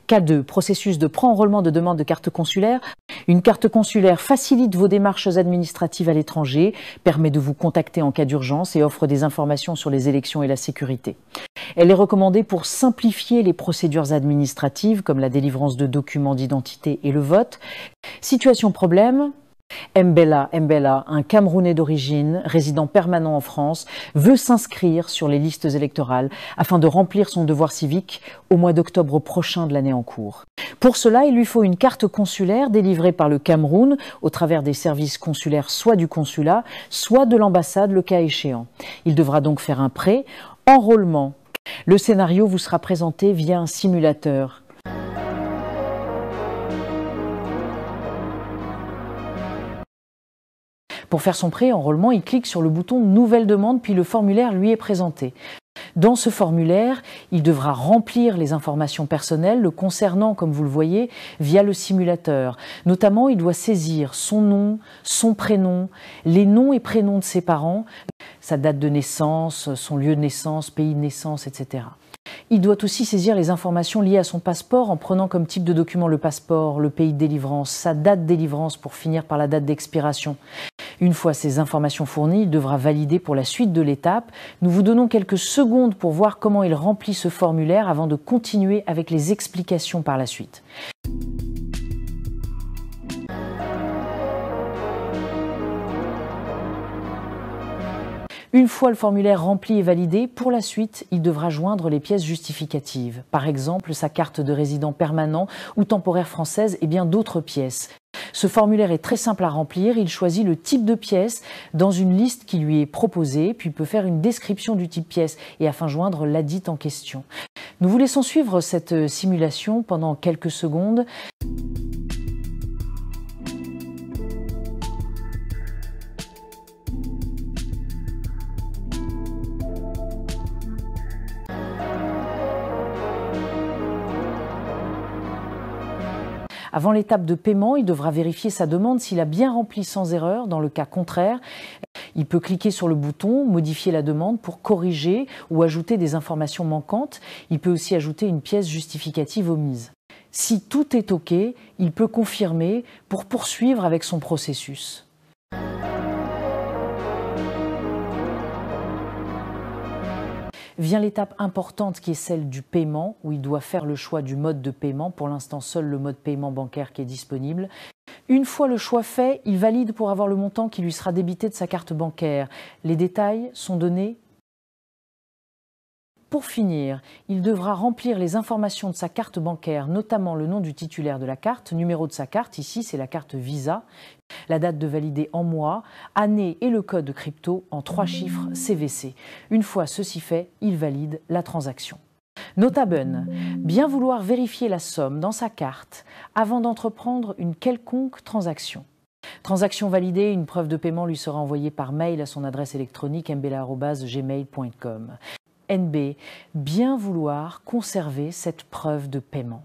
Cas 2, processus de pré-enrôlement de demande de carte consulaire. Une carte consulaire facilite vos démarches administratives à l'étranger, permet de vous contacter en cas d'urgence et offre des informations sur les élections et la sécurité. Elle est recommandée pour simplifier les procédures administratives comme la délivrance de documents d'identité et le vote. Situation problème. Mbella, un Camerounais d'origine, résident permanent en France, veut s'inscrire sur les listes électorales afin de remplir son devoir civique au mois d'octobre prochain de l'année en cours. Pour cela, il lui faut une carte consulaire délivrée par le Cameroun au travers des services consulaires soit du consulat, soit de l'ambassade le cas échéant. Il devra donc faire un pré-enrôlement. Le scénario vous sera présenté via un simulateur. Pour faire son pré-enrôlement, il clique sur le bouton « Nouvelle demande » puis le formulaire lui est présenté. Dans ce formulaire, il devra remplir les informations personnelles le concernant, comme vous le voyez, via le simulateur. Notamment, il doit saisir son nom, son prénom, les noms et prénoms de ses parents, sa date de naissance, son lieu de naissance, pays de naissance, etc. Il doit aussi saisir les informations liées à son passeport en prenant comme type de document le passeport, le pays de délivrance, sa date de délivrance pour finir par la date d'expiration. Une fois ces informations fournies, il devra valider pour la suite de l'étape. Nous vous donnons quelques secondes pour voir comment il remplit ce formulaire avant de continuer avec les explications par la suite. Une fois le formulaire rempli et validé, pour la suite, il devra joindre les pièces justificatives. Par exemple, sa carte de résident permanent ou temporaire française et bien d'autres pièces. Ce formulaire est très simple à remplir, il choisit le type de pièce dans une liste qui lui est proposée, puis peut faire une description du type pièce et afin joindre ladite en question. Nous vous laissons suivre cette simulation pendant quelques secondes. Avant l'étape de paiement, il devra vérifier sa demande s'il a bien rempli sans erreur. Dans le cas contraire, il peut cliquer sur le bouton « Modifier la demande » pour corriger ou ajouter des informations manquantes. Il peut aussi ajouter une pièce justificative omise. Si tout est OK, il peut confirmer pour poursuivre avec son processus. Vient l'étape importante qui est celle du paiement, où il doit faire le choix du mode de paiement. Pour l'instant, seul le mode paiement bancaire qui est disponible. Une fois le choix fait, il valide pour avoir le montant qui lui sera débité de sa carte bancaire. Les détails sont donnés. Pour finir, il devra remplir les informations de sa carte bancaire, notamment le nom du titulaire de la carte, numéro de sa carte, ici c'est la carte Visa, la date de validité en mois, année et le code crypto en 3 chiffres CVC. Une fois ceci fait, il valide la transaction. Nota bene, bien vouloir vérifier la somme dans sa carte avant d'entreprendre une quelconque transaction. Transaction validée, une preuve de paiement lui sera envoyée par mail à son adresse électronique mbella@gmail.com. NB, bien vouloir conserver cette preuve de paiement.